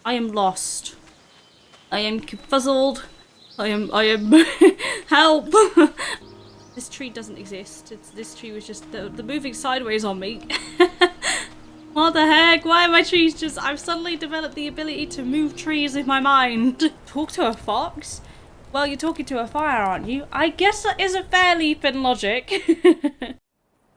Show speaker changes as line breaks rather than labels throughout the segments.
I am lost. I am confuzzled. I am help. This tree doesn't exist. This tree was just the moving sideways on me. What the heck? Why are my trees just... I've suddenly developed the ability to move trees in my mind. Talk to a fox? Well, you're talking to a fire, aren't you? I guess that is a fair leap in logic.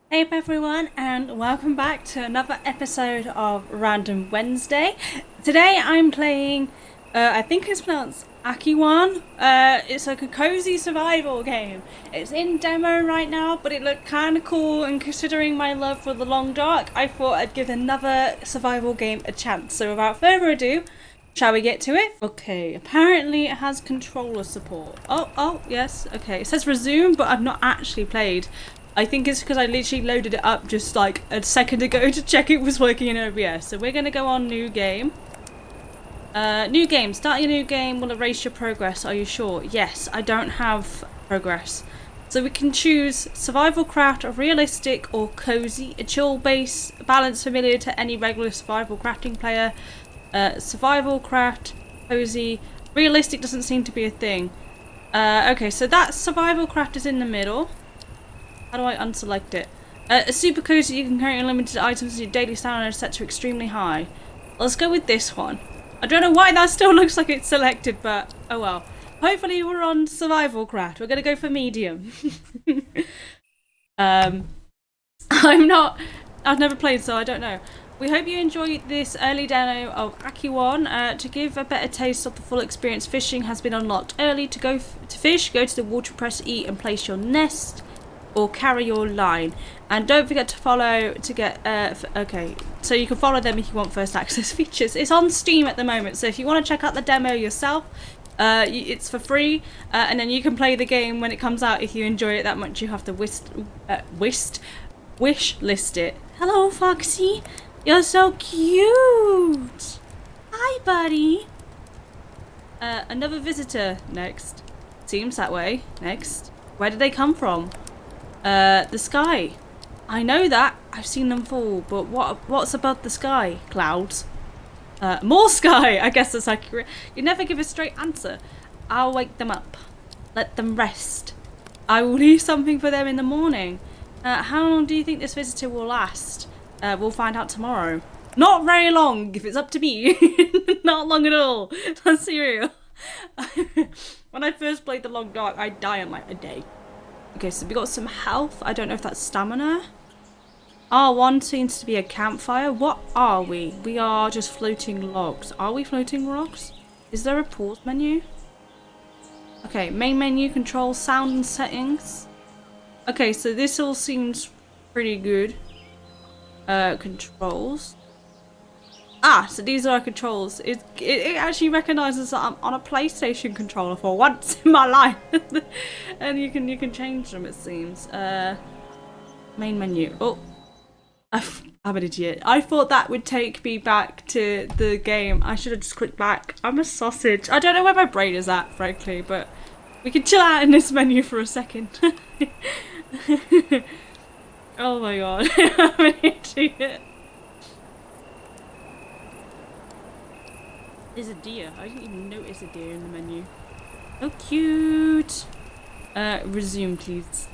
Hey up everyone, and welcome back to another episode of Random Wednesday. Today I'm playing, I think it's pronounced Akiiwan. It's like a cozy survival game. It's in demo right now, but it looked kind of cool, and considering my love for the long dark, I thought I'd give another survival game a chance. So without further ado, shall we get to it? Okay, apparently it has controller support. Oh, yes, okay. It says resume, but I've not actually played. I think it's because I literally loaded it up just like a second ago to check it was working in OBS. So we're going to go on new game. New game. Starting a new game will erase your progress. Are you sure? Yes, I don't have progress. So we can choose survival craft, realistic or cozy, a chill base, balance familiar to any regular survival crafting player, survival craft, cozy, realistic doesn't seem to be a thing. Okay, so that survival craft is in the middle. How do I unselect it? A super cozy, you can carry unlimited items and your daily stamina is set to extremely high. Let's go with this one. I don't know why that still looks like it's selected, but oh well. Hopefully we're on survival craft. We're gonna go for medium. I've never played, so I don't know. We hope you enjoy this early demo of Akiiwan. To give a better taste of the full experience, fishing has been unlocked early. To go to fish, go to the water, press E and place your nest. Or carry your line, and don't forget to follow to get okay, so you can follow them if you want first access features. It's on Steam at the moment, so if you want to check out the demo yourself, it's for free, and then you can play the game when it comes out. If you enjoy it that much, you have to wish list it. Hello Foxy, you're so cute. Hi buddy. Another visitor. Next. Seems that way. Next. Where did they come from? The sky. I know that. I've seen them fall, but what's above the sky? Clouds. More sky! I guess that's accurate. You never give a straight answer. I'll wake them up. Let them rest. I will leave something for them in the morning. How long do you think this visitor will last? We'll find out tomorrow. Not very long, if it's up to me. Not long at all. That's serious. When I first played The Long Dark, I'd die in like a day. Okay, so we got some health. I don't know if that's stamina. R1 seems to be a campfire. What are we? We are just floating logs. Are we floating logs? Is there a pause menu? Okay, main menu, control, sound and settings. Okay, so this all seems pretty good. Controls. Ah, so these are our controls. It actually recognises that I'm on a PlayStation controller for once in my life. And you can change them, it seems. Main menu. Oh, I'm an idiot. I thought that would take me back to the game. I should have just clicked back. I'm a sausage. I don't know where my brain is at, frankly, but we can chill out in this menu for a second. Oh my god. I'm an idiot. There's a deer. I didn't even notice a deer in the menu. Oh, cute. Resume, please.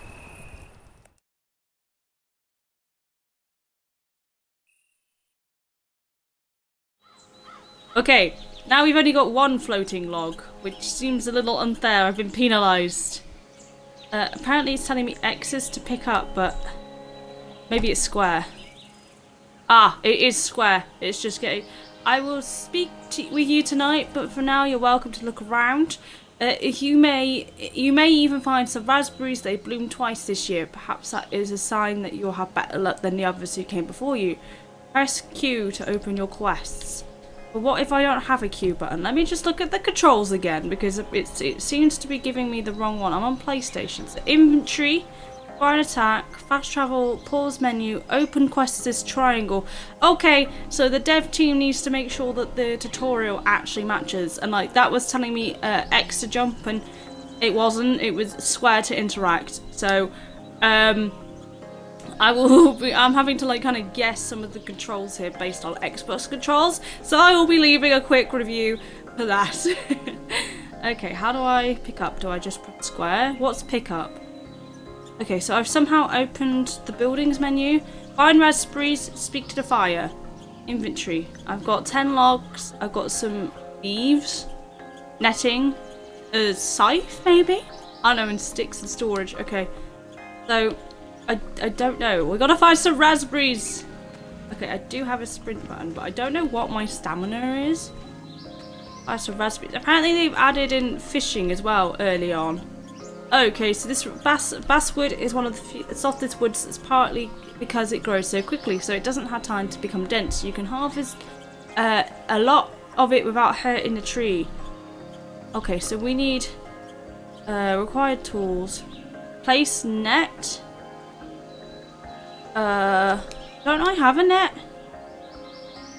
Okay, now we've only got one floating log, which seems a little unfair. I've been penalised. Apparently it's telling me X's to pick up, but maybe it's square. Ah, it is square. It's just getting... I will speak with you tonight, but for now you're welcome to look around. You may even find some raspberries. They bloomed twice this year. Perhaps that is a sign that you'll have better luck than the others who came before you. Press Q to open your quests. But what if I don't have a Q button? Let me just look at the controls again, because it seems to be giving me the wrong one. I'm on PlayStation. So inventory, fire and attack, fast travel, pause menu, open quests is triangle. Okay, so the dev team needs to make sure that the tutorial actually matches. And like that was telling me X to jump, and it wasn't. It was square to interact. So I'm having to like kind of guess some of the controls here based on Xbox controls, so I will be leaving a quick review for that. Okay, how do I pick up? Do I just press square? What's pick up? Okay, so I've somehow opened the buildings menu. Find raspberries, speak to the fire. Inventory. I've got 10 logs, I've got some leaves, netting, a scythe maybe? I don't know, and sticks and storage. Okay, so I don't know. We gotta find some raspberries. Okay, I do have a sprint button, but I don't know what my stamina is. Find some raspberries. Apparently they've added in fishing as well early on. Okay, so this basswood is one of the softest woods. That's partly because it grows so quickly, so it doesn't have time to become dense. You can harvest a lot of it without hurting the tree. Okay, so we need required tools. Place net. Don't I have a net?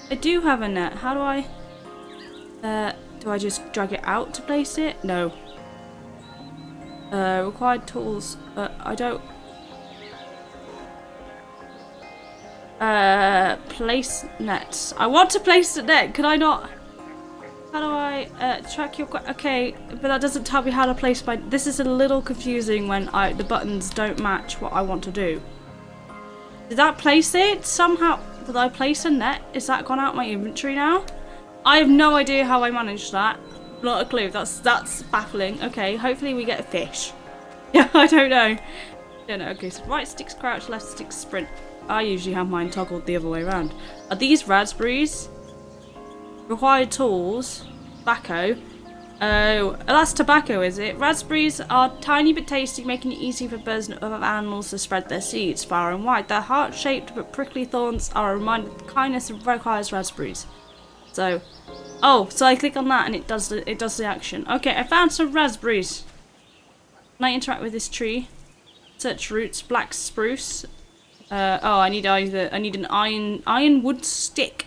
I do have a net. How do I? Do I just drag it out to place it? No. Required tools. I don't. Place nets. I want to place the net. Can I not? How do I track your? Okay, but that doesn't tell me how to place my. This is a little confusing when the buttons don't match what I want to do. Did that place it somehow? Did I place a net? Is that gone out my inventory now? I have no idea how I managed that. Not a clue. That's baffling. Okay, hopefully we get a fish. Yeah, I don't know. Don't know. Okay, so right stick's crouch, left stick's sprint. I usually have mine toggled the other way around. Are these raspberries? Required tools. Tobacco. Oh, that's tobacco, is it? Raspberries are tiny but tasty, making it easy for birds and other animals to spread their seeds far and wide. Their heart-shaped but prickly thorns are a reminder that kindness requires raspberries. So, oh, so I click on that and it does the action. Okay, I found some raspberries. Can I interact with this tree? Search roots, black spruce. Oh, I need an ironwood stick.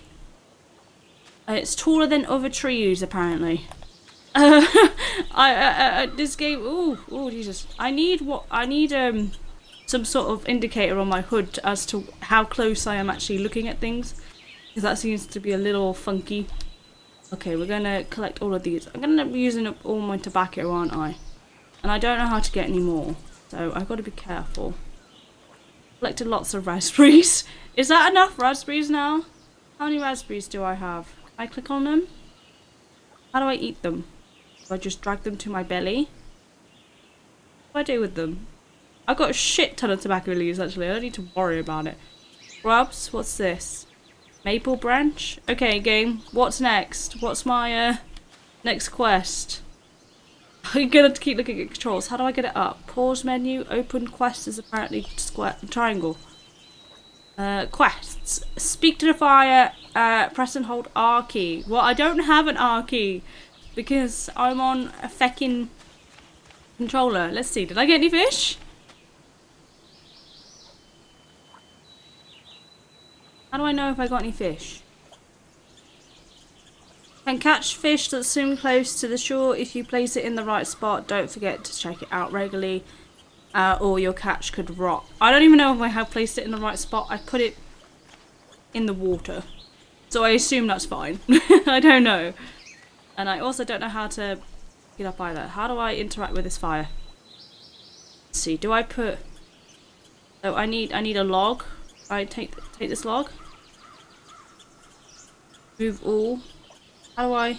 It's taller than other trees, apparently. This game. Oh, Jesus! I need some sort of indicator on my hood as to how close I am actually looking at things, because that seems to be a little funky. Okay, we're gonna collect all of these. I'm gonna be using up all my tobacco, aren't I? And I don't know how to get any more, so I've got to be careful. Collected lots of raspberries. Is that enough raspberries now? How many raspberries do I have? Can I click on them? How do I eat them? Do I just drag them to my belly? What do I do with them? I've got a shit ton of tobacco leaves, actually. I don't need to worry about it. Grubs? What's this? Maple branch? Okay, game. What's next? What's my next quest? I'm gonna keep looking at controls. How do I get it up? Pause menu. Open quest is apparently square triangle. Quests. Speak to the fire. Press and hold R key. Well, I don't have an R key because I'm on a feckin' controller. Let's see. Did I get any fish? How do I know if I got any fish? Can catch fish that swim close to the shore if you place it in the right spot. Don't forget to check it out regularly, or your catch could rot. I don't even know if I have placed it in the right spot. I put it in the water, so I assume that's fine. I don't know, and I also don't know how to get up either. How do I interact with this fire? Let's see. Do I put? Oh, I need a log. I take this log. Move all. How do I?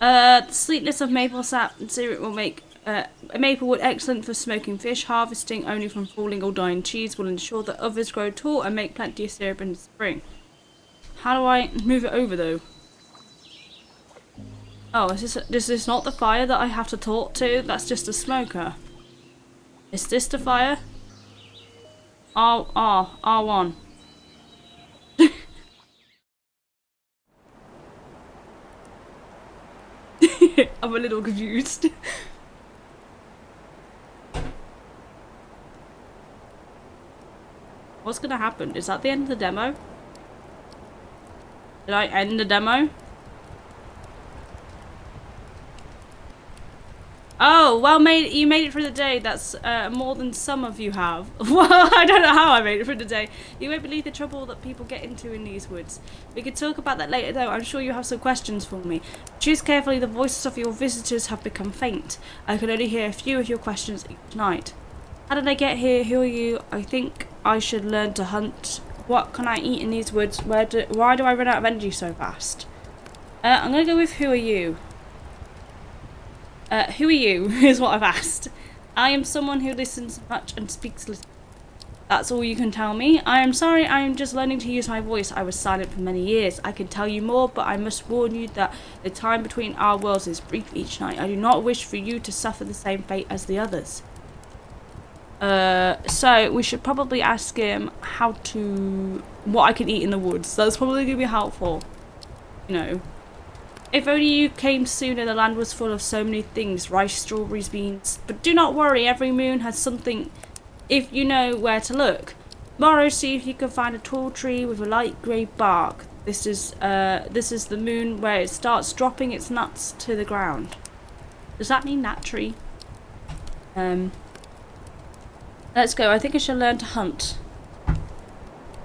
The sweetness of maple sap and syrup will make maple wood excellent for smoking fish. Harvesting only from falling or dying trees will ensure that others grow tall and make plenty of syrup in the spring. How do I move it over though? Oh, is this not the fire that I have to talk to? That's just a smoker. Is this the fire? R1. I'm a little confused. What's gonna happen? Is that the end of the demo? Did I end the demo? Oh, well, you made it through the day. That's more than some of you have. Well, I don't know how I made it through the day. You won't believe the trouble that people get into in these woods. We could talk about that later, though. I'm sure you have some questions for me. Choose carefully. The voices of your visitors have become faint. I can only hear a few of your questions each night. How did I get here? Who are you? I think I should learn to hunt. What can I eat in these woods? Why do I run out of energy so fast? I'm going to go with who are you? Who are you, is what I've asked. I am someone who listens much and speaks little. That's all you can tell me. I am sorry, I am just learning to use my voice. I was silent for many years. I can tell you more, but I must warn you that the time between our worlds is brief each night. I do not wish for you to suffer the same fate as the others. So we should probably ask him what I can eat in the woods. That's probably going to be helpful. You know. If only you came sooner, the land was full of so many things, rice, strawberries, beans. But do not worry, every moon has something if you know where to look. Tomorrow, see if you can find a tall tree with a light grey bark. This is the moon where it starts dropping its nuts to the ground. Does that mean that tree? Let's go. I think I shall learn to hunt.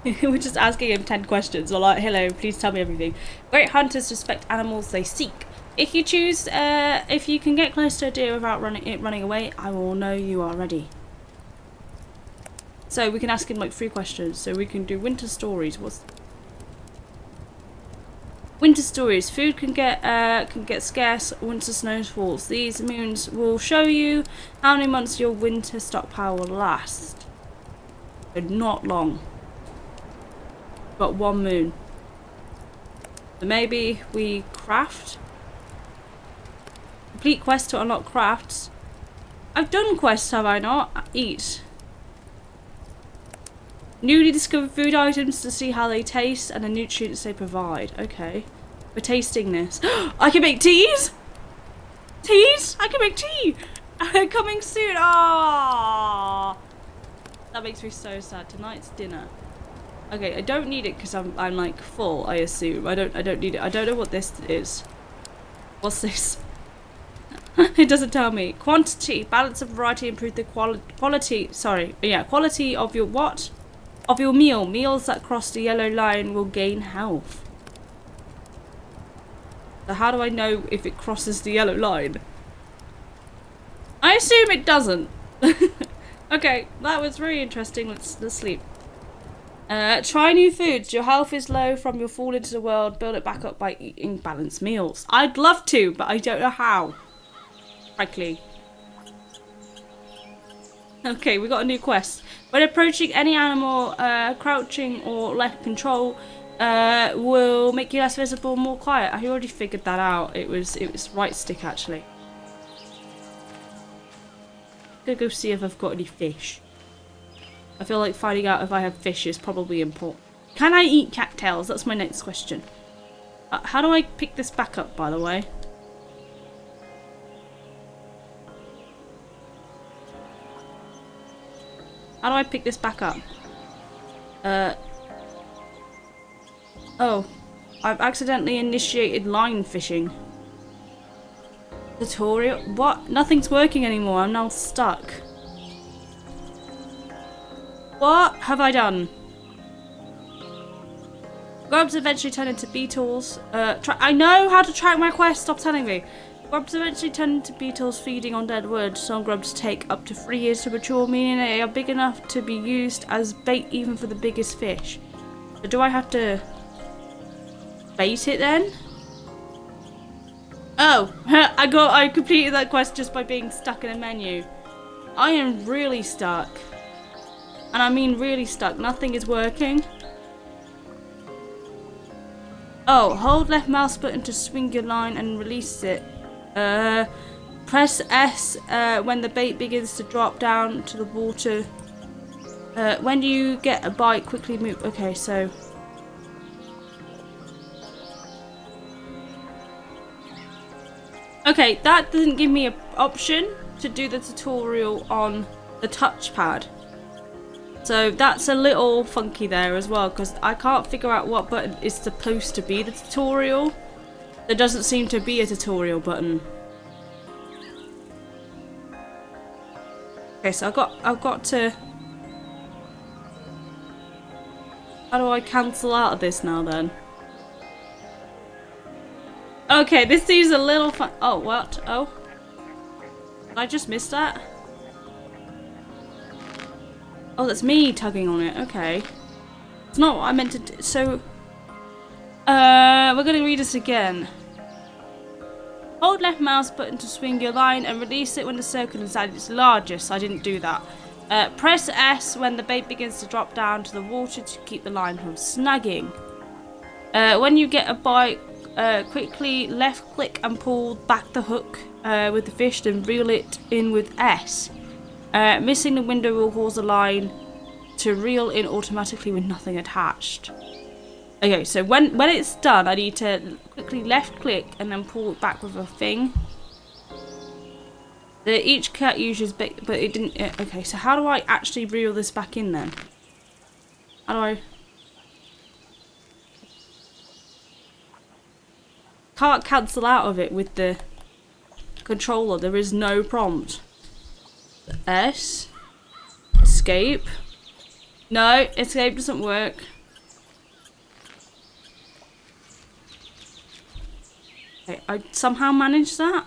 We're just asking him 10 questions. We're like, hello, please tell me everything. Great hunters respect animals they seek. If you choose, if you can get close to a deer without running away, I will know you are ready. So we can ask him like 3 questions. So we can do winter stories. Winter stories. Food can get scarce. Winter snowfalls. These moons will show you how many months your winter stockpile will last. But not long. Got 1 moon. So maybe we craft. Complete quest to unlock crafts. I've done quests, have I not? Eat. Newly discovered food items to see how they taste and the nutrients they provide. Okay. We're tasting this. I can make teas? Teas? I can make tea! Coming soon. Ah, that makes me so sad. Tonight's dinner. Okay, I don't need it because I'm like full, I assume. I don't need it. I don't know what this is. What's this? It doesn't tell me. Quantity, balance of variety, improve the quality. Sorry, yeah, quality of your what? Of your meal. Meals that cross the yellow line will gain health. So how do I know if it crosses the yellow line? I assume it doesn't. Okay, that was very interesting. Let's sleep. Try new foods. Your health is low from your fall into the world. Build it back up by eating balanced meals. I'd love to, but I don't know how. Frankly. Okay, we got a new quest. When approaching any animal, crouching or lack control will make you less visible, more quiet. I already figured that out. It was right stick actually. Gonna go see if I've got any fish. I feel like finding out if I have fish is probably important. Can I eat cattails? That's my next question. How do I pick this back up, by the way? How do I pick this back up? Oh. I've accidentally initiated line fishing. Tutorial? What? Nothing's working anymore. I'm now stuck. What have I done? Grubs eventually turn into beetles. I know how to track my quest. Stop telling me. Grubs eventually turn into beetles feeding on dead wood. Some grubs take up to 3 years to mature, meaning they are big enough to be used as bait even for the biggest fish. So do I have to bait it then? Oh, I completed that quest just by being stuck in a menu. I am really stuck. And I mean really stuck. Nothing is working. Oh, hold left mouse button to swing your line and release it. Press S when the bait begins to drop down to the water. When you get a bite, quickly move. Okay, so... Okay, that doesn't give me an option to do the tutorial on the touchpad. So that's a little funky there as well, because I can't figure out what button is supposed to be the tutorial. There doesn't seem to be a tutorial button. Okay, so I've got to... How do I cancel out of this now then? Okay, this seems a little fun. Oh, what? Oh. Did I just miss that? Oh, that's me tugging on it. Okay. It's not what I meant to do. So, we're gonna read this again. Hold left mouse button to swing your line and release it when the circle is at its largest. I didn't do that. Press S when the bait begins to drop down to the water to keep the line from snagging. When you get a bite, quickly left click and pull back the hook with the fish, then reel it in with S. Missing the window will cause the line to reel in automatically with nothing attached. Okay, so when it's done, I need to quickly left click and then pull it back with a thing. Each cat uses bait, but it didn't. Okay, so how do I actually reel this back in then? How do I? Can't cancel out of it with the controller. There is no prompt. S. Escape. No, escape doesn't work. Okay, I somehow managed that.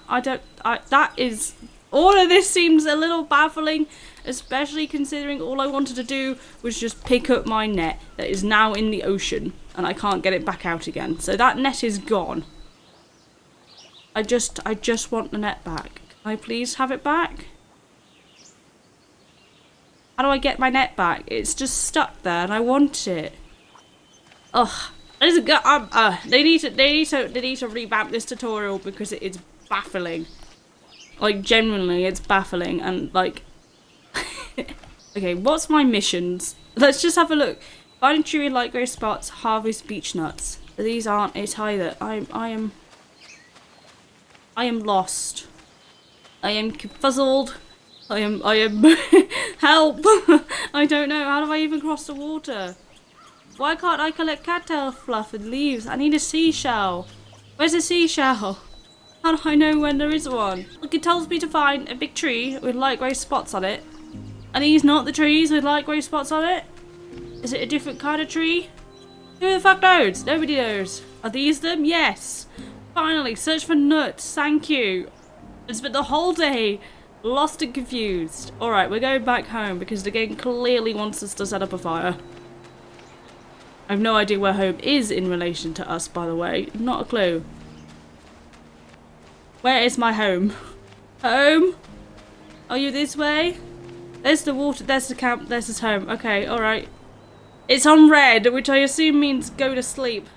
That is... All of this seems a little baffling, especially considering all I wanted to do was just pick up my net that is now in the ocean and I can't get it back out again. So that net is gone. I just want the net back. Can I please have it back? How do I get my net back? It's just stuck there and I want it. Ugh. They need to revamp this tutorial because it is baffling. Like, genuinely, it's baffling and like... Okay, what's my missions? Let's just have a look. Find a tree with light grey spots, harvest beech nuts. These aren't it either. I am lost. I am fuzzled. I am help. I don't know. How do I even cross the water? Why can't I collect cattail fluff and leaves? I need a seashell. Where's a seashell? How do I know when there is one? Look, it tells me to find a big tree with light grey spots on it. Are these not the trees with light grey spots on it? Is it a different kind of tree? Who the fuck knows? Nobody knows. Are these them? Yes. Finally, search for nuts. Thank you. I spent the whole day lost and confused. Alright, we're going back home because the game clearly wants us to set up a fire. I have no idea where home is in relation to us, by the way. Not a clue. Where is my home? Home? Are you this way? There's the water, there's the camp, there's his home. Okay, alright. It's on red, which I assume means go to sleep.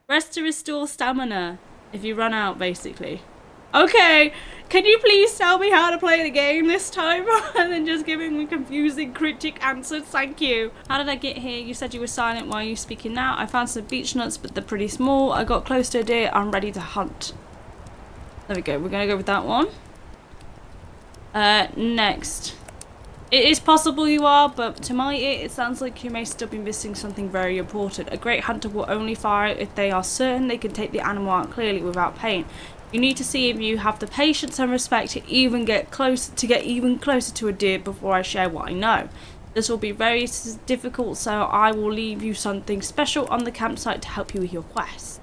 Rest to restore stamina. If you run out, basically. Okay, can you please tell me how to play the game this time rather than just giving me confusing cryptic answers? Thank you. How did I get here? You said you were silent. Why are you speaking now? I found some beech nuts, but they're pretty small. I got close to a deer. I'm ready to hunt. There we go. We're going to go with that one. Next. It is possible you are, but to my ear, it sounds like you may still be missing something very important. A great hunter will only fire if they are certain they can take the animal out clearly without pain. You need to see if you have the patience and respect to even get even closer to a deer before I share what I know. This will be very difficult, so I will leave you something special on the campsite to help you with your quest.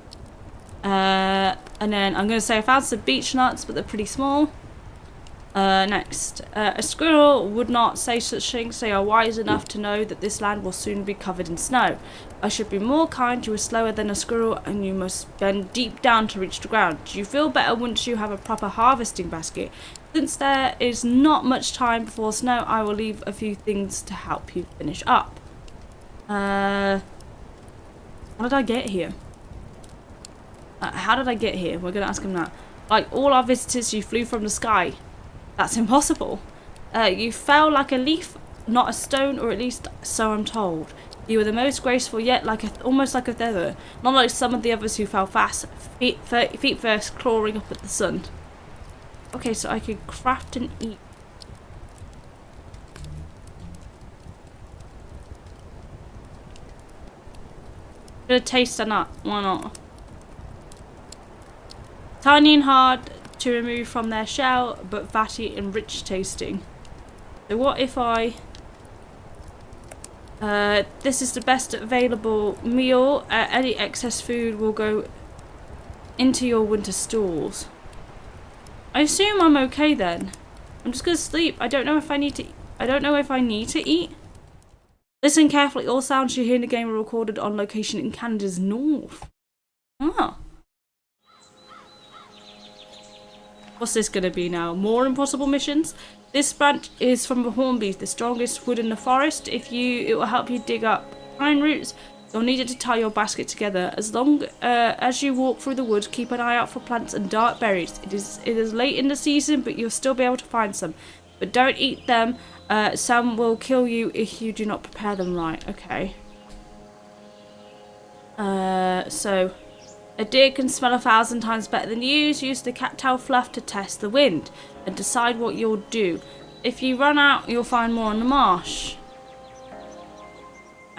And then I'm going to say I found some beech nuts, but they're pretty small. Next. A squirrel would not say such things. They are wise enough to know that this land will soon be covered in snow. I should be more kind. You are slower than a squirrel and you must bend deep down to reach the ground. Do you feel better once you have a proper harvesting basket? Since there is not much time before snow, I will leave a few things to help you finish up. How did I get here? How did I get here? We're going to ask him that. Like all our visitors, you flew from the sky. That's impossible. You fell like a leaf, not a stone, or at least so I'm told. You were the most graceful yet, almost like a feather. Not like some of the others who fell fast, feet first, clawing up at the sun. Okay, so I could craft and eat. Gonna taste a nut. Why not? Tiny and hard to remove from their shell, but fatty and rich tasting. So what if I... this is the best available meal. Any excess food will go into your winter stores. I assume I'm okay then. I'm just gonna sleep. I don't know if I need to... I don't know if I need to eat. Listen carefully. All sounds you hear in the game are recorded on location in Canada's north. Ah. What's this gonna be now? More impossible missions? This branch is from the hornbees, the strongest wood in the forest. It will help you dig up pine roots. You'll need it to tie your basket together. As long as you walk through the woods, keep an eye out for plants and dark berries. It is late in the season, but you'll still be able to find some. But don't eat them. Some will kill you if you do not prepare them right. Okay. So... A deer can smell 1,000 times better than you. Use the cattail fluff to test the wind and decide what you'll do. If you run out, you'll find more in the marsh.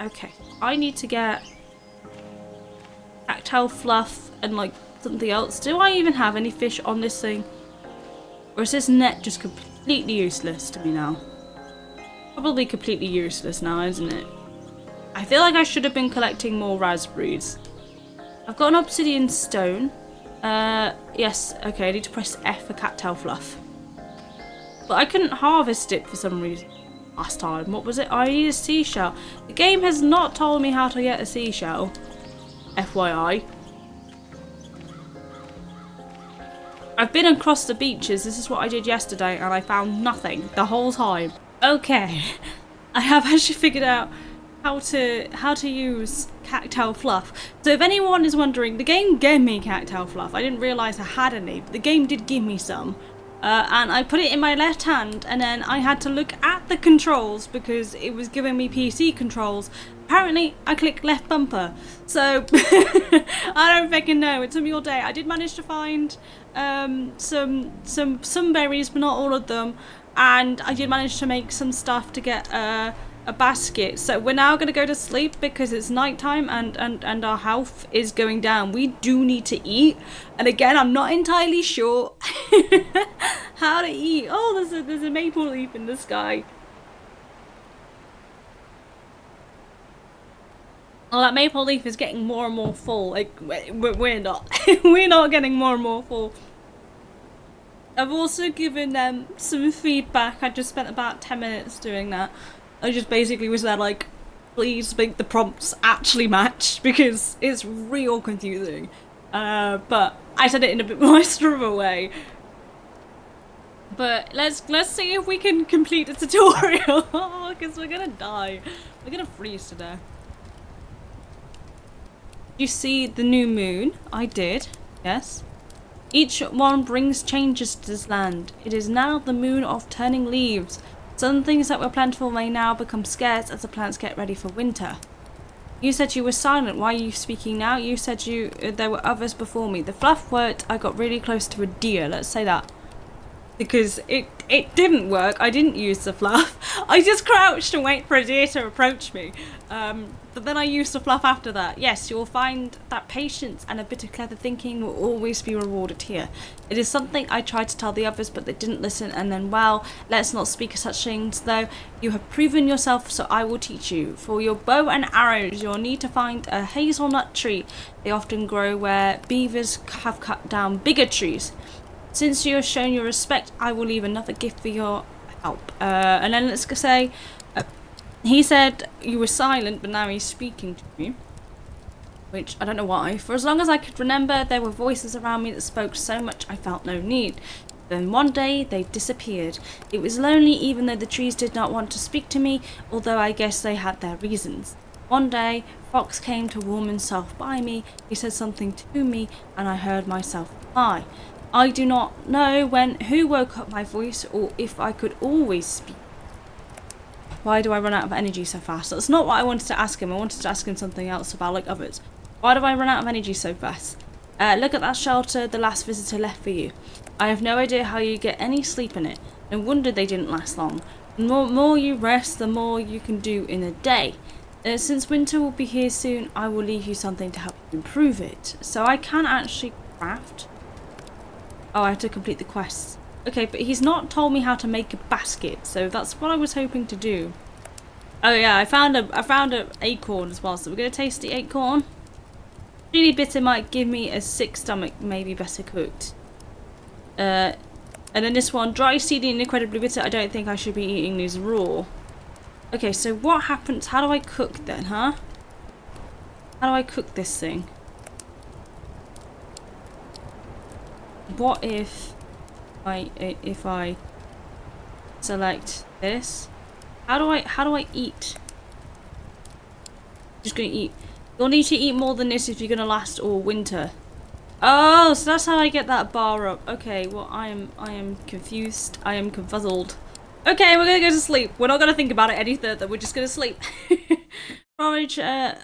Okay, I need to get cattail fluff and like something else. Do I even have any fish on this thing? Or is this net just completely useless to me now? Probably completely useless now, isn't it? I feel like I should have been collecting more raspberries. I've got an obsidian stone. Yes, okay, I need to press F for cattail fluff. But I couldn't harvest it for some reason last time. What was it? I need a seashell. The game has not told me how to get a seashell. FYI. I've been across the beaches. This is what I did yesterday and I found nothing the whole time. Okay. I have actually figured out how to use cattail fluff. So if anyone is wondering, the game gave me cattail fluff. I didn't realise I had any, but the game did give me some. And I put it in my left hand, and then I had to look at the controls because it was giving me PC controls. Apparently, I clicked left bumper. So, I don't fucking know. It took me all day. I did manage to find some berries, but not all of them. And I did manage to make some stuff to get a basket. So we're now going to go to sleep because it's nighttime and our health is going down. We do need to eat. And again, I'm not entirely sure how to eat. Oh, there's a maple leaf in the sky. Oh, that maple leaf is getting more and more full. Like, we're not. We're not getting more and more full. I've also given them some feedback. I just spent about 10 minutes doing that. I just basically was there like, please make the prompts actually match because it's real confusing. But I said it in a bit nicer of a way. But let's see if we can complete the tutorial because we're gonna die. We're gonna freeze to death. You see the new moon? I did. Yes. Each one brings changes to this land. It is now the moon of turning leaves. Some things that were plentiful may now become scarce as the plants get ready for winter. You said you were silent. Why are you speaking now? You said there were others before me. The fluff worked. I got really close to a deer. Let's say that. Because it didn't work. I didn't use the fluff. I just crouched and wait for a deer to approach me. But then I used the fluff after that. Yes, you'll find that patience and a bit of clever thinking will always be rewarded here. It is something I tried to tell the others, but they didn't listen, and then, well, let's not speak of such things, though. You have proven yourself, so I will teach you. For your bow and arrows, you'll need to find a hazelnut tree. They often grow where beavers have cut down bigger trees. Since you have shown your respect, I will leave another gift for your help. And then let's say... he said you were silent, but now he's speaking to you. Which, I don't know why. For as long as I could remember, there were voices around me that spoke so much I felt no need. Then one day, they disappeared. It was lonely even though the trees did not want to speak to me, although I guess they had their reasons. One day, Fox came to warm himself by me. He said something to me, and I heard myself reply. I do not know who woke up my voice, or if I could always speak. Why do I run out of energy so fast? That's not what I wanted to ask him. I wanted to ask him something else about like others. Why do I run out of energy so fast? Look at that shelter the last visitor left for you. I have no idea how you get any sleep in it. No wonder they didn't last long. The more you rest, the more you can do in a day. Since winter will be here soon, I will leave you something to help you improve it. So I can actually craft. Oh, I have to complete the quests. Okay, but he's not told me how to make a basket, so that's what I was hoping to do. Oh yeah, I found a acorn as well, so we're gonna taste the acorn. Really bitter might give me a sick stomach, maybe better cooked. And then this one, dry, seedy, and incredibly bitter. I don't think I should be eating these raw. Okay, so what happens? How do I cook then, huh? How do I cook this thing? What if I select this? How do I eat? Just gonna eat. You'll need to eat more than this if you're gonna last all winter. Oh, so that's how I get that bar up. Okay, well I am confused. I am confuzzled. Okay, we're gonna go to sleep. We're not gonna think about it any further. We're just gonna sleep. Forage.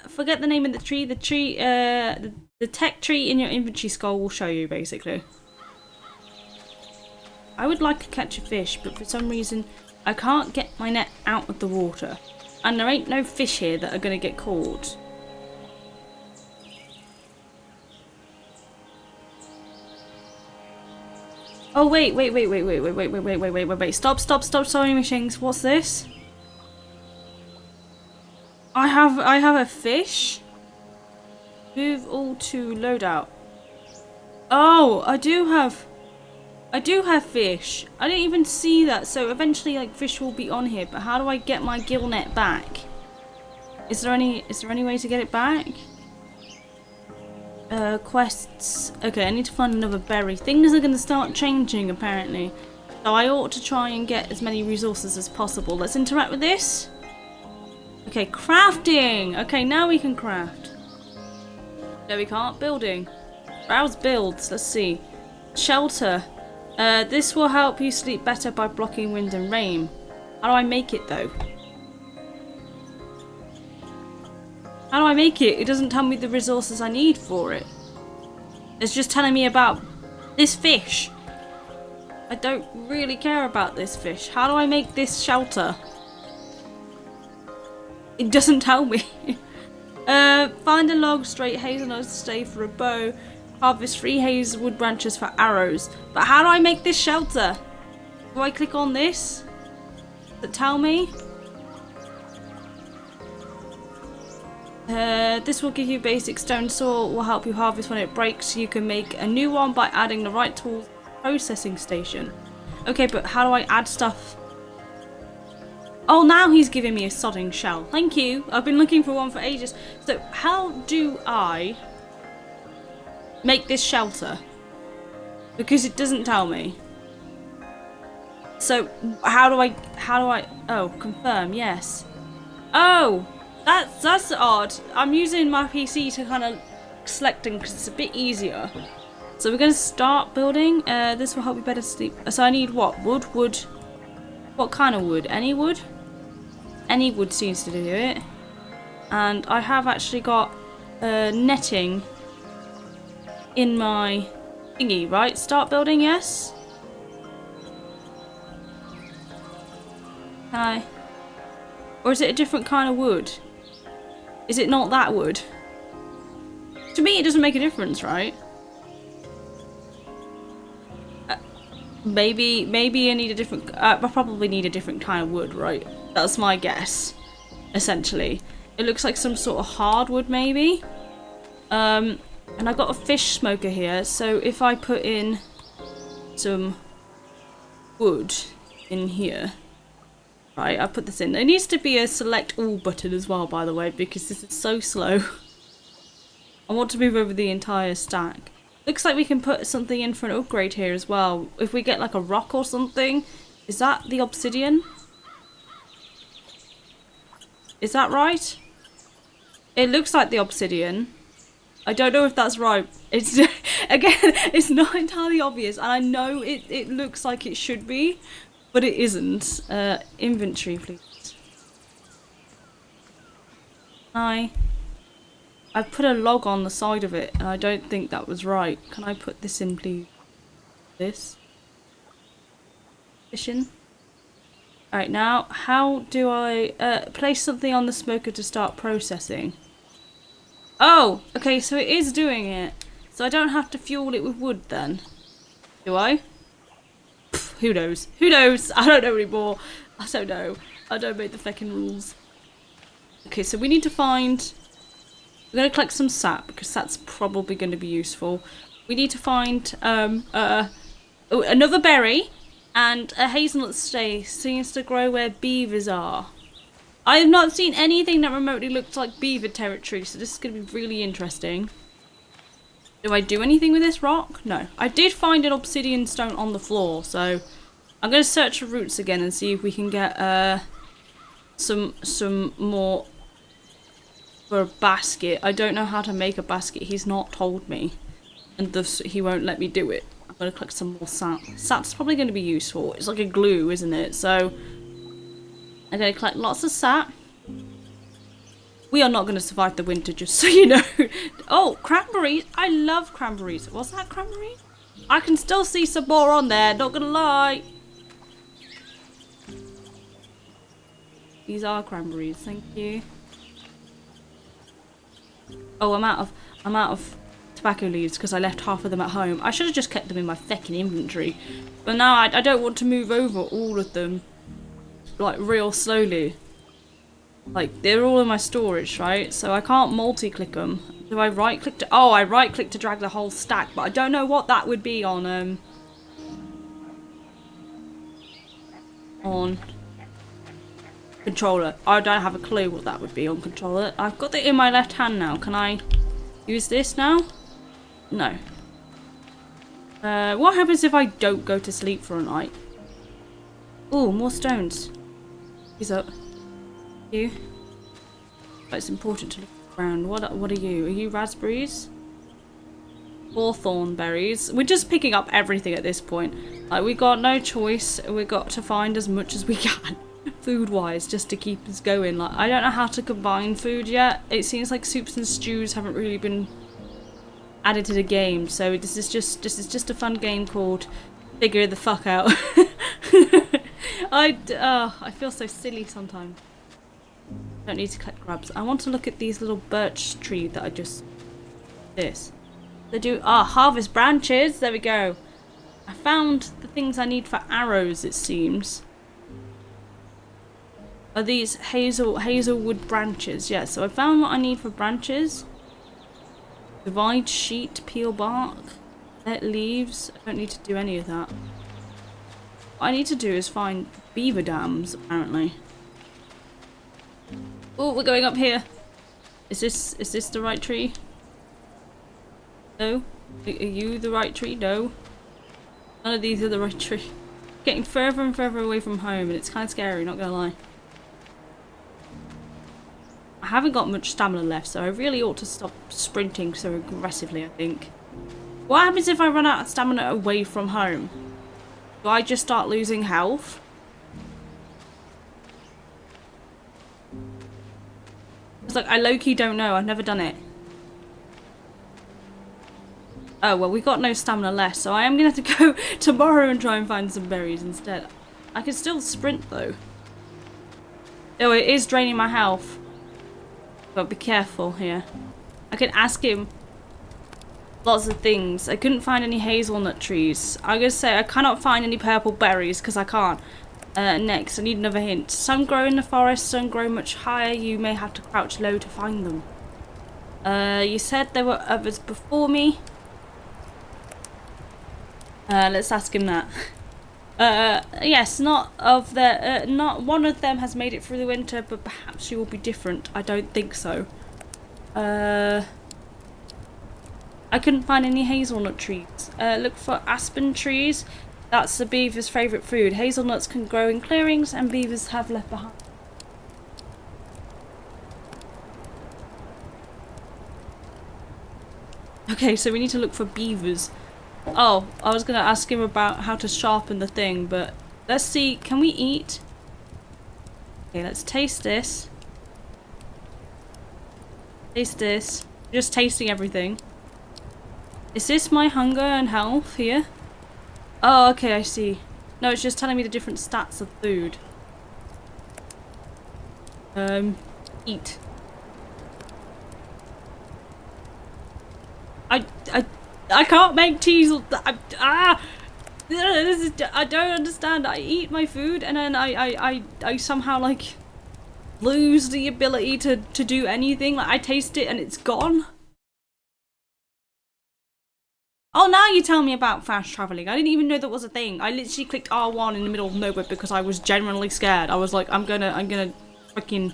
Forget the name of the tree. The tree. The tech tree in your inventory scroll will show you basically. I would like to catch a fish, but for some reason I can't get my net out of the water. And there ain't no fish here that are gonna get caught. Oh wait, stop sewing machines. What's this? I have a fish. Move all to loadout. Oh, I do have fish. I didn't even see that. So eventually, like, fish will be on here. But how do I get my gill net back? Is there any way to get it back? Quests. Okay, I need to find another berry. Things are going to start changing apparently. So I ought to try and get as many resources as possible. Let's interact with this. Okay, crafting. Okay, now we can craft. No, we can't. Building. Browse builds. Let's see. Shelter. This will help you sleep better by blocking wind and rain. How do I make it though? How do I make it? It doesn't tell me the resources I need for it. It's just telling me about this fish. I don't really care about this fish. How do I make this shelter? It doesn't tell me. Find a log, straight hazelnuts to stay for a bow. Harvest 3 hazelwood branches for arrows. But how do I make this shelter? Do I click on this? Does it tell me? This will give you basic stone saw. Will help you harvest when it breaks. You can make a new one by adding the right tools to the processing station. Okay, but how do I add stuff? Oh, now he's giving me a sodding shell. Thank you. I've been looking for one for ages. So how do I make this shelter? Because it doesn't tell me. So how do I oh, confirm, yes. Oh, that's odd. I'm using my PC to kind of selecting because it's a bit easier. So we're going to start building. This will help you better sleep. So I need what? Wood? What kind of wood? Any wood? Any wood seems to do it. And I have actually got netting in my thingy, right? Start building, yes? Can I? Or is it a different kind of wood? Is it not that wood? To me, it doesn't make a difference, right? Maybe I need a different... I probably need a different kind of wood, right? That's my guess, essentially. It looks like some sort of hardwood, maybe. And I've got a fish smoker here, so if I put in some wood in here... Right, I put this in. There needs to be a select all button as well, by the way, because this is so slow. I want to move over the entire stack. Looks like we can put something in for an upgrade here as well. If we get like a rock or something. Is that the obsidian? Is that right? It looks like the obsidian. I don't know if that's right. It's again, it's not entirely obvious, and I know it looks like it should be, but it isn't. Inventory, please. I put a log on the side of it, and I don't think that was right. Can I put this in, please? This. Fishing. Alright, now, how do I place something on the smoker to start processing? Oh! Okay, so it is doing it. So I don't have to fuel it with wood then. Do I? Pff, who knows? Who knows? I don't know anymore. I don't know. I don't make the fucking rules. Okay, so we need to find... We're going to collect some sap, because that's probably going to be useful. We need to find another berry, and a hazelnut seems to grow where beavers are. I have not seen anything that remotely looks like beaver territory, so this is going to be really interesting. Do I do anything with this rock? No. I did find an obsidian stone on the floor, so I'm going to search for roots again and see if we can get some more for a basket. I don't know how to make a basket. He's not told me, and thus he won't let me do it. I'm going to collect some more sap. Sap's probably going to be useful. It's like a glue, isn't it? So I'm going to collect lots of sap. We are not going to survive the winter, just so you know. Oh, cranberries. I love cranberries. Was that cranberry? I can still see some more on there, not going to lie. These are cranberries, thank you. Oh, I'm out of tobacco leaves because I left half of them at home. I should have just kept them in my feckin' inventory. But now I don't want to move over all of them, like, real slowly. Like, they're all in my storage, right? So I can't multi-click them. Do I right-click to... Oh, I right-click to drag the whole stack, but I don't know what that would be on controller. I don't have a clue what that would be on controller. I've got it in my left hand now. Can I use this now? No. What happens if I don't go to sleep for a night? Oh, more stones. He's up. You. But it's important to look around. What are you? Are you raspberries? Hawthorn berries. We're just picking up everything at this point. Like, we got no choice. We got to find as much as we can, food-wise, just to keep us going. Like, I don't know how to combine food yet. It seems like soups and stews haven't really been added to the game. So this is just a fun game called Figure the Fuck Out. I feel so silly sometimes. Don't need to collect grubs. I want to look at these little birch tree that I just... This. They do... harvest branches! There we go. I found the things I need for arrows, it seems. Are these hazelwood branches? Yeah, so I found what I need for branches. Divide sheet, peel bark, let leaves. I don't need to do any of that. What I need to do is find beaver dams, apparently. Oh, we're going up here. Is this the right tree? No? Are you the right tree? No. None of these are the right tree. Getting further and further away from home, and it's kind of scary, not gonna lie. I haven't got much stamina left, so I really ought to stop sprinting so aggressively, I think. What happens if I run out of stamina away from home? Do I just start losing health? It's like, I low-key don't know. I've never done it. Oh, well, we got no stamina left, so I am going to have to go tomorrow and try and find some berries instead. I can still sprint, though. Oh, it is draining my health. But be careful here. I can ask him lots of things. I couldn't find any hazelnut trees. I'm going to say I cannot find any purple berries because I can't. Next, I need another hint. Some grow in the forest, some grow much higher. You may have to crouch low to find them. You said there were others before me. Let's ask him that. Yes, not one of them has made it through the winter, but perhaps you will be different. I don't think so. I couldn't find any hazelnut trees. Look for aspen trees. That's the beaver's favourite food. Hazelnuts can grow in clearings and beavers have left behind. Okay, so we need to look for beavers. Oh, I was going to ask him about how to sharpen the thing, but let's see. Can we eat? Okay, let's taste this. Taste this. Just tasting everything. Is this my hunger and health here? Oh, okay, I see. No, it's just telling me the different stats of food. Eat. I can't make cheese. I don't understand. I eat my food and then I somehow like lose the ability to do anything. Like I taste it and it's gone. Oh, now you tell me about fast traveling. I didn't even know that was a thing. I literally clicked R1 in the middle of nowhere because I was genuinely scared. I was like, I'm gonna freaking.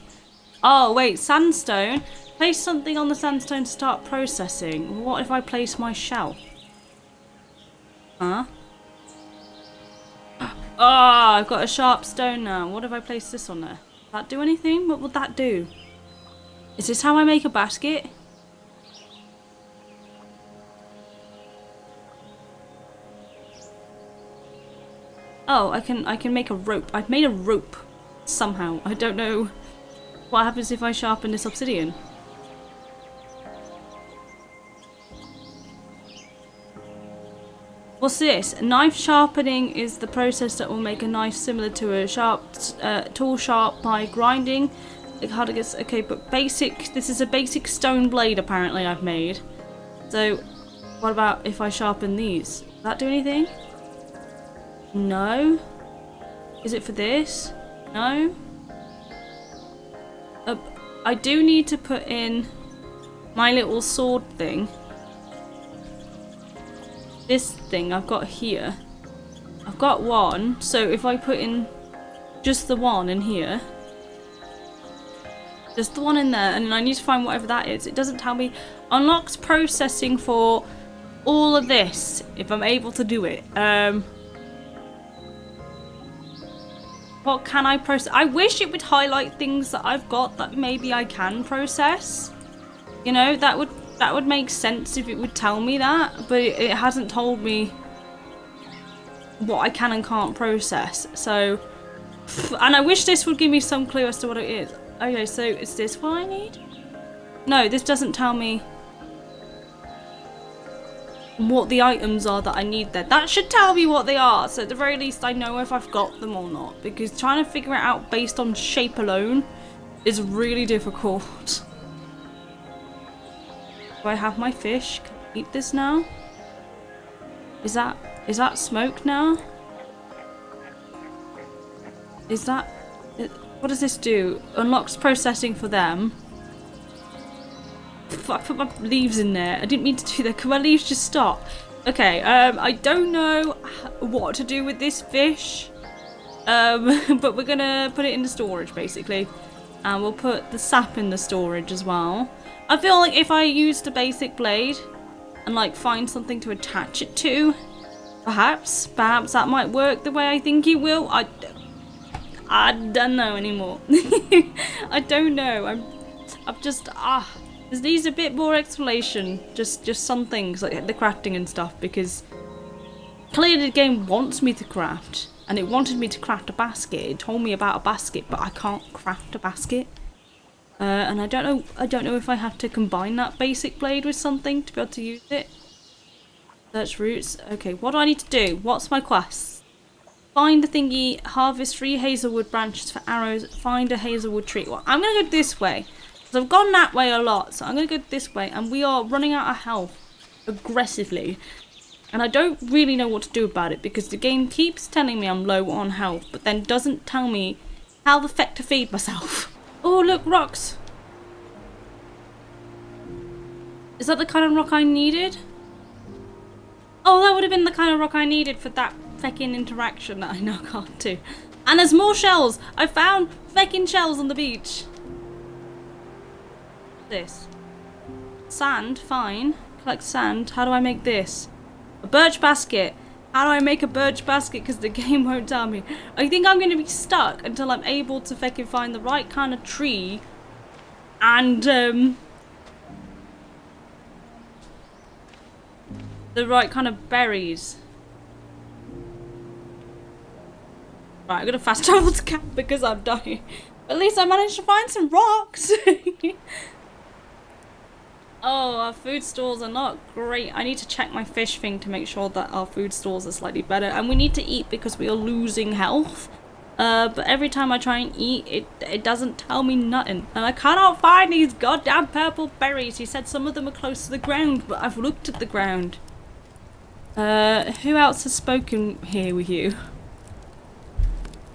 Oh wait, sandstone. Place something on the sandstone to start processing. What if I place my shell? Huh? Oh, I've got a sharp stone now. What if I place this on there? Does that do anything? What would that do? Is this how I make a basket? Oh, I can make a rope. I've made a rope somehow. I don't know what happens if I sharpen this obsidian. What's this? Knife sharpening is the process that will make a knife similar to a tool sharp by grinding. Like how to get okay, but basic. This is a basic stone blade apparently I've made. So, what about if I sharpen these? Does that do anything? No. Is it for this? No. I do need to put in my little sword thing. This thing I've got here. I've got one, so if I put in just the one in here. Just the one in there, and I need to find whatever that is. It doesn't tell me. Unlocks processing for all of this, if I'm able to do it. What can I process? I wish it would highlight things that I've got that maybe I can process. You know, that would make sense if it would tell me that, but it hasn't told me what I can and can't process. So, and I wish this would give me some clue as to what it is. Okay, so is this what I need? No, this doesn't tell me what the items are that I need there. That should tell me what they are, so at the very least I know if I've got them or not, because trying to figure it out based on shape alone is really difficult. Do I have my fish? Can I eat this now? Is that smoked now? Is that... What does this do? Unlocks processing for them. I put my leaves in there. I didn't mean to do that. Can my leaves just stop? Okay, I don't know what to do with this fish. But we're gonna put it into storage, basically. And we'll put the sap in the storage as well. I feel like if I used a basic blade and like find something to attach it to, perhaps that might work the way I think it will. I don't know anymore. I don't know. I'm just this needs a bit more explanation. Just some things like the crafting and stuff, because clearly the game wants me to craft, and it wanted me to craft a basket. It told me about a basket, but I can't craft a basket. And I don't know if I have to combine that basic blade with something to be able to use it. Search roots. Okay, what do I need to do? What's my quest? Find the thingy, harvest 3 hazelwood branches for arrows, find a hazelwood tree. Well, I'm gonna go this way. Because I've gone that way a lot, so I'm gonna go this way, and we are running out of health aggressively. And I don't really know what to do about it, because the game keeps telling me I'm low on health, but then doesn't tell me how the heck to feed myself. Oh, look, rocks. Is that the kind of rock I needed? Oh, that would have been the kind of rock I needed for that feckin' interaction that I now can't do. And there's more shells. I found feckin' shells on the beach. This. Sand, fine. Collect sand. How do I make this? A birch basket. How do I make a birch basket? Because the game won't tell me. I think I'm going to be stuck until I'm able to feckin' find the right kind of tree. And, the right kind of berries. Right, I'm gonna fast travel to camp because I'm dying. At least I managed to find some rocks. Oh, our food stores are not great. I need to check my fish thing to make sure that our food stores are slightly better. And we need to eat because we are losing health. But every time I try and eat, it doesn't tell me nothing. And I cannot find these goddamn purple berries. He said some of them are close to the ground, but I've looked at the ground. Who else has spoken here with you?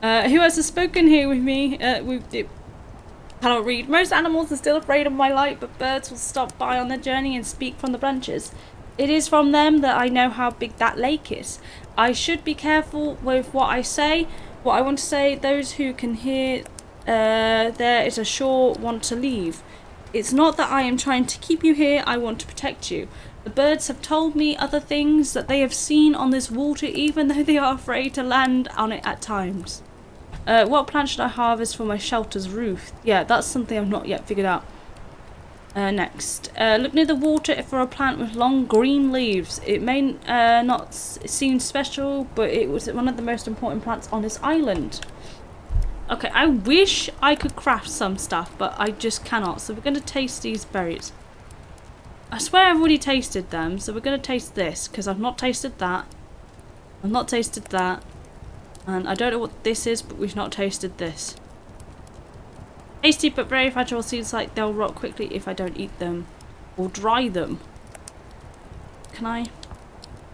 Who else has spoken here with me? Cannot read. Most animals are still afraid of my light, but birds will stop by on their journey and speak from the branches. It is from them that I know how big that lake is. I should be careful with what I say. What I want to say, those who can hear there is a sure want to leave. It's not that I am trying to keep you here, I want to protect you. The birds have told me other things that they have seen on this water, even though they are afraid to land on it at times. What plant should I harvest for my shelter's roof? Yeah, that's something I've not yet figured out. Next. Look near the water for a plant with long green leaves. It may not seem special, but it was one of the most important plants on this island. Okay, I wish I could craft some stuff, but I just cannot. So we're going to taste these berries. I swear I've already tasted them, so we're going to taste this, because I've not tasted that. I've not tasted that. And I don't know what this is, but we've not tasted this. Tasty but very fragile, seems like they'll rot quickly if I don't eat them. Or dry them. Can I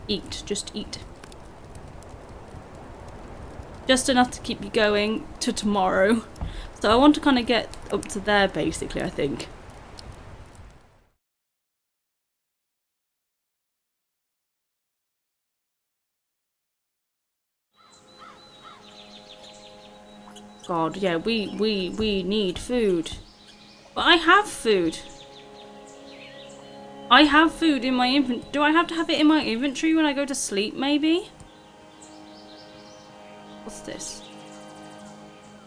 eat? Just eat. Just enough to keep you going to tomorrow. So I want to kind of get up to there basically, I think. God, yeah, we need food. But I have food. I have food in my inventory. Do I have to have it in my inventory when I go to sleep, maybe? What's this?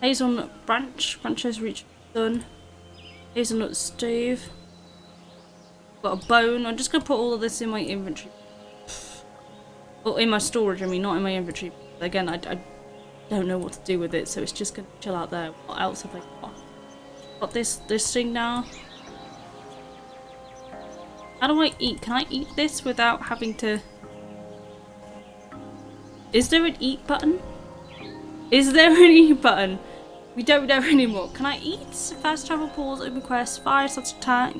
Hazelnut branch. Branches reach done. Hazelnut stove. Got a bone. I'm just going to put all of this in my inventory. Or in my storage, I mean, not in my inventory. Again, I don't know what to do with it, so it's just gonna chill out there. What else have I got? Got this thing now. How do I eat? Can I eat this without having to... Is there an eat button? Is there an eat button? We don't know anymore. Can I eat? Fast travel, pause, open quest, fire, slash attack,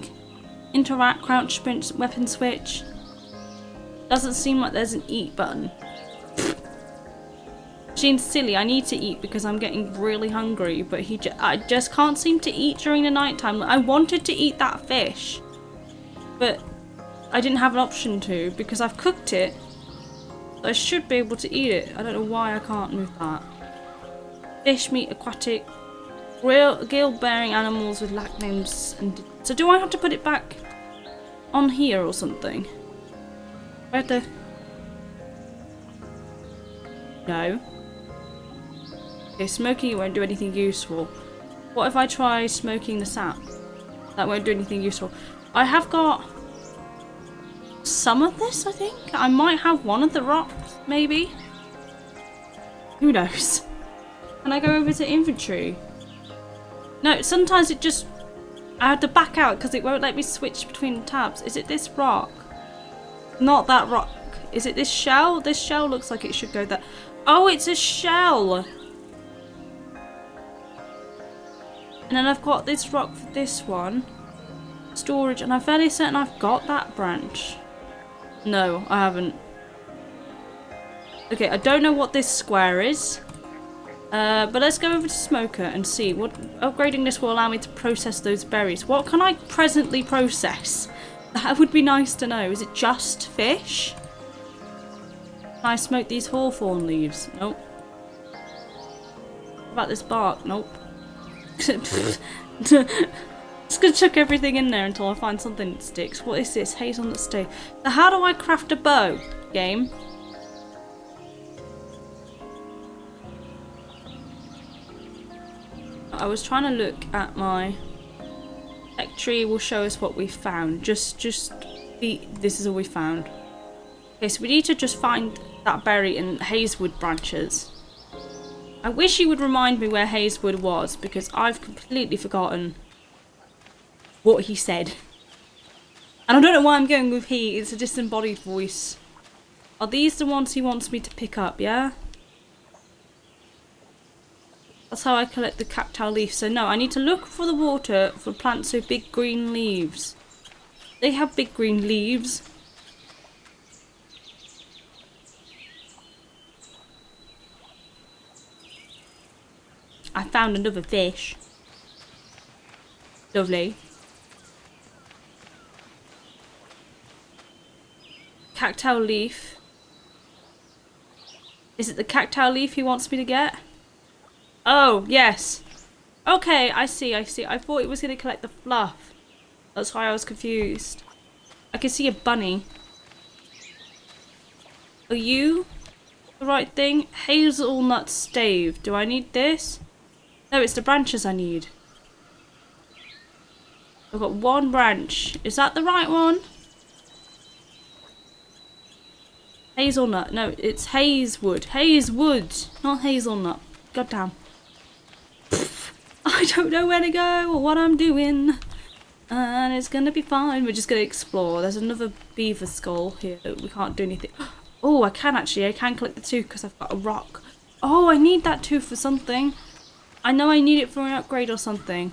interact, crouch, sprint, weapon switch. Doesn't seem like there's an eat button. Seems silly. I need to eat because I'm getting really hungry, but I just can't seem to eat during the night time. I wanted to eat that fish, but I didn't have an option to because I've cooked it. So I should be able to eat it. I don't know why I can't move that. Fish, meat, aquatic, gill-bearing animals with lack names. And so do I have to put it back on here or something? Where the... No. Okay, smoking it won't do anything useful. What if I try smoking the sap? That won't do anything useful. I have got some of this, I think. I might have one of the rocks, maybe. Who knows? Can I go over to inventory? No, sometimes it just... I have to back out because it won't let me switch between tabs. Is it this rock? Not that rock. Is it this shell? This shell looks like it should go there. Oh, it's a shell! And then I've got this rock for this one. Storage, and I'm fairly certain I've got that branch. No, I haven't. Okay, I don't know what this square is. But let's go over to Smoker and see. What upgrading this will allow me to process those berries. What can I presently process? That would be nice to know. Is it just fish? Can I smoke these hawthorn leaves? Nope. What about this bark? Nope. Just gonna chuck everything in there until I find something that sticks. What is this? Hazelnut stave. So how do I craft a bow? Game. I was trying to look at my tech tree. Will show us what we found. This is all we found. Okay, so we need to just find that berry and hazewood branches. I wish you would remind me where hazewood was because I've completely forgotten what he said. And I don't know why I'm going with he. It's a disembodied voice. Are these the ones he wants me to pick up? Yeah. That's how I collect the cacti leaf. So no, I need to look for the water for plants with big green leaves. They have big green leaves. I found another fish. Lovely. Cacao leaf. Is it the cacao leaf he wants me to get? Oh, yes. Okay, I see. I thought it was going to collect the fluff. That's why I was confused. I can see a bunny. Are you the right thing? Hazelnut stave. Do I need this? No, it's the branches I need. I've got one branch. Is that the right one? Hazelnut. No, it's hazewood. Hazewood, not hazelnut. Goddamn. I don't know where to go or what I'm doing. And it's gonna be fine. We're just gonna explore. There's another beaver skull here. We can't do anything. Oh, I can actually. I can collect the tooth because I've got a rock. Oh, I need that tooth for something. I know I need it for an upgrade or something.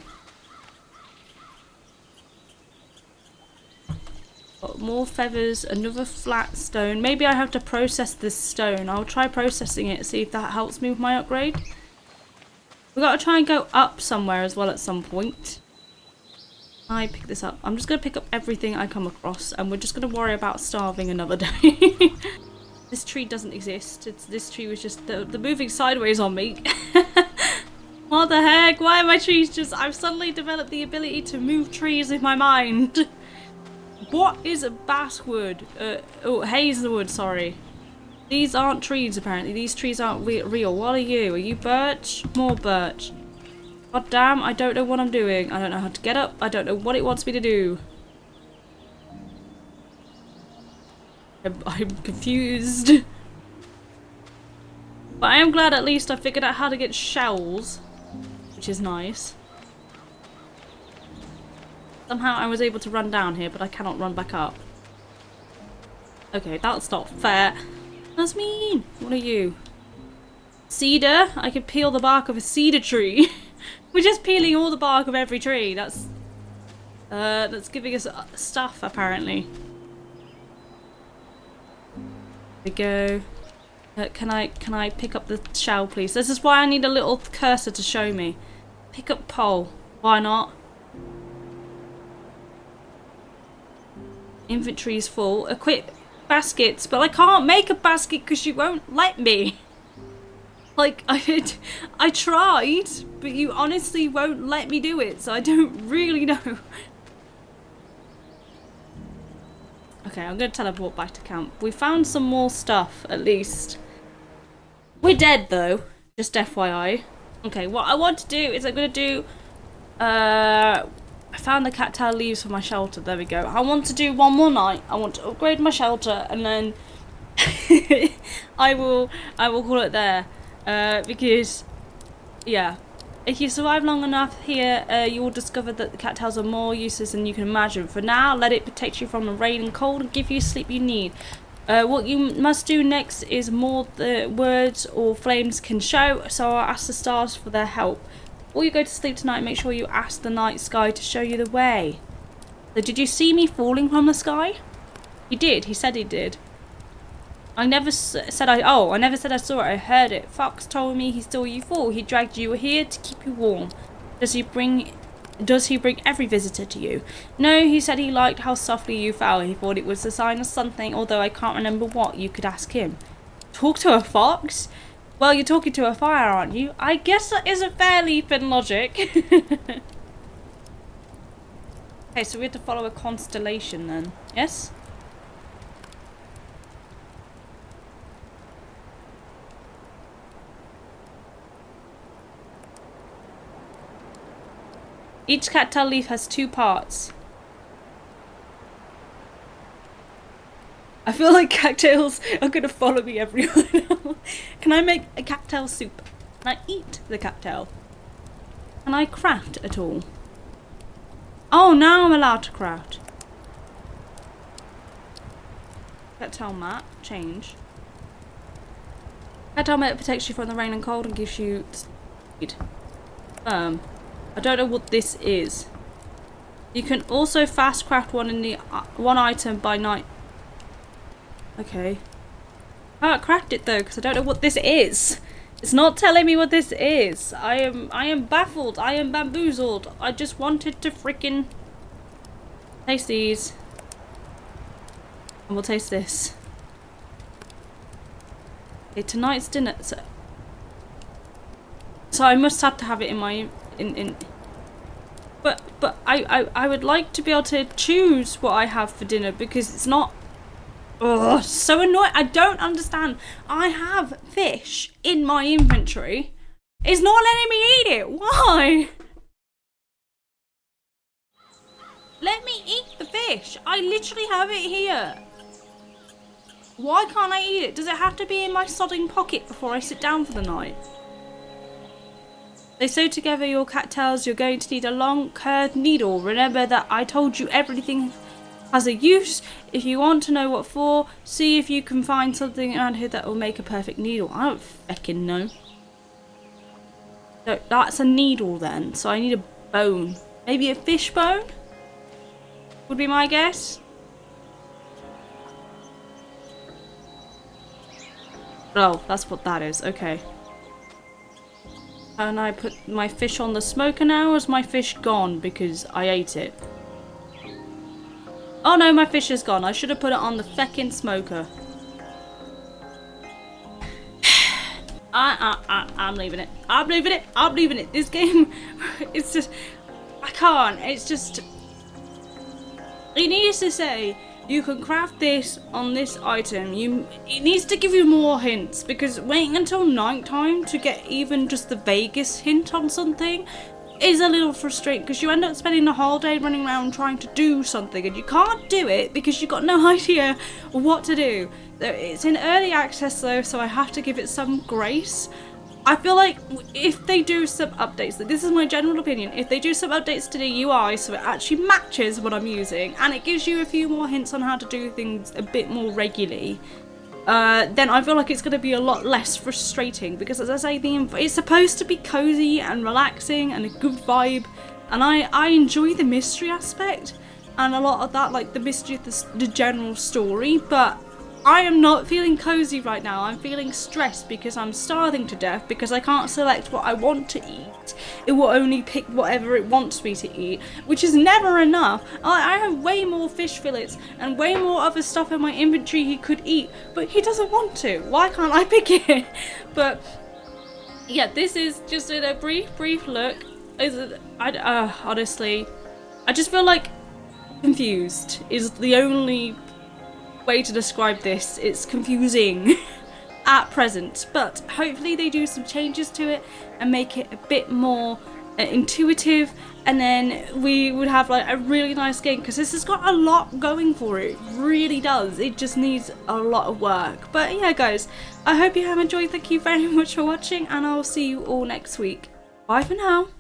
Got more feathers, another flat stone. Maybe I have to process this stone. I'll try processing it, see if that helps me with my upgrade. We've got to try and go up somewhere as well at some point. I pick this up. I'm just going to pick up everything I come across and we're just going to worry about starving another day. This tree doesn't exist. This tree was just the moving sideways on me. What the heck? Why are my trees just... I've suddenly developed the ability to move trees in my mind. What is a basswood? Oh, hazelwood, sorry. These aren't trees, apparently. These trees aren't real. What are you? Are you birch? More birch. God damn, I don't know what I'm doing. I don't know how to get up. I don't know what it wants me to do. I'm confused. But I am glad at least I figured out how to get shells, which is nice. Somehow I was able to run down here, but I cannot run back up. Okay, that's not fair. That's mean. What are you? Cedar? I can peel the bark of a cedar tree. We're just peeling all the bark of every tree. That's giving us stuff, apparently. There we go. Can I pick up the shell, please? This is why I need a little cursor to show me. Pick up pole. Why not? Inventory is full. Equip baskets, but I can't make a basket because you won't let me. Like, I tried, but you honestly won't let me do it, so I don't really know. Okay, I'm gonna teleport back to camp. We found some more stuff, at least. We're dead, though. Just FYI. Okay, what I want to do is I'm gonna do... I found the cattail leaves for my shelter. There we go. I want to do one more night. I want to upgrade my shelter, and then I will call it there. Because, yeah, if you survive long enough here, you will discover that the cattails are more useless than you can imagine. For now, let it protect you from the rain and cold and give you the sleep you need. What you must do next is more the words or flames can show, so I'll ask the stars for their help. Before you go to sleep tonight, make sure you ask the night sky to show you the way. So did you see me falling from the sky? He did. He said he did. I never said I never said I saw it. I heard it. Fox told me he saw you fall. He dragged you here to keep you warm. Does he bring every visitor to you? No, he said he liked how softly you fell. He thought it was a sign of something, although I can't remember what. You could ask him. Talk to a fox? Well, you're talking to a fire, aren't you? I guess that is a fair leap in logic. Okay, so we have to follow a constellation then. Yes? Each cattail leaf has 2 parts. I feel like cattails are gonna follow me everywhere. Can I make a cattail soup? Can I eat the cattail? Can I craft at all? Oh, now I'm allowed to craft. Cattail mat, change. Cattail mat protects you from the rain and cold and gives you speed. I don't know what this is. You can also fast craft one item by night. Okay. I can't craft it though because I don't know what this is. It's not telling me what this is. I am baffled. I am bamboozled. I just wanted to freaking taste these. And we'll taste this. Okay, tonight's dinner. So I must have to have it in my But I would like to be able to choose what I have for dinner because it's not. Oh, so annoying. I don't understand. I have fish in my inventory. It's not letting me eat it. Why? Let me eat the fish. I literally have it here. Why can't I eat it? Does it have to be in my sodding pocket before I sit down for the night? They sew together your cattails. You're going to need a long curved needle. Remember that I told you everything has a use. If you want to know what for, see if you can find something around here that will make a perfect needle. I don't feckin' know. So that's a needle then. So I need a bone. Maybe a fish bone? Would be my guess. Oh, that's what that is. Okay. And I put my fish on the smoker now, or is my fish gone because I ate it? Oh no, my fish is gone. I should have put it on the feckin' smoker. I'm leaving it. I'm leaving it. I'm leaving it. This game, it's just, I can't. It's just, it needs to say, you can craft this on this item. It needs to give you more hints because waiting until night time to get even just the vaguest hint on something is a little frustrating because you end up spending the whole day running around trying to do something and you can't do it because you've got no idea what to do. It's in early access though, so I have to give it some grace. I feel like if they do some updates, this is my general opinion, if they do some updates to the UI so it actually matches what I'm using and it gives you a few more hints on how to do things a bit more regularly, then I feel like it's going to be a lot less frustrating because, as I say, it's supposed to be cozy and relaxing and a good vibe, and I enjoy the mystery aspect and a lot of that, like the mystery of the general story, but I am not feeling cozy right now. I'm feeling stressed because I'm starving to death because I can't select what I want to eat. It will only pick whatever it wants me to eat, which is never enough. I have way more fish fillets and way more other stuff in my inventory he could eat, but he doesn't want to. Why can't I pick it? But yeah, this is just a brief look. Honestly, I just feel like confused is the only way to describe this. It's confusing at present, but hopefully they do some changes to it and make it a bit more intuitive, and then we would have like a really nice game because this has got a lot going for it. It really does. It just needs a lot of work. But yeah guys, I hope you have enjoyed. Thank you very much for watching and I'll see you all next week. Bye for now.